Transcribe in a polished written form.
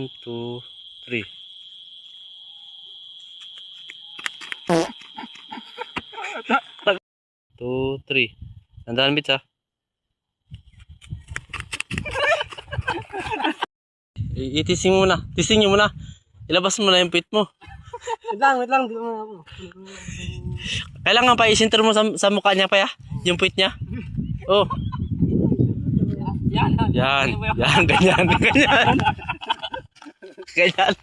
1, 2, 3. 2, 3. Tandaan bits ha. Itising mo muna. Tising nyo muna. Ilabas mo na yung puwit mo. Wait lang. Di mo ako. Kailangan pa isinter mo sa mukha niya pa ya. Yung puwit niya. Oh. Yan. Yan. Ganyan. Ganyan.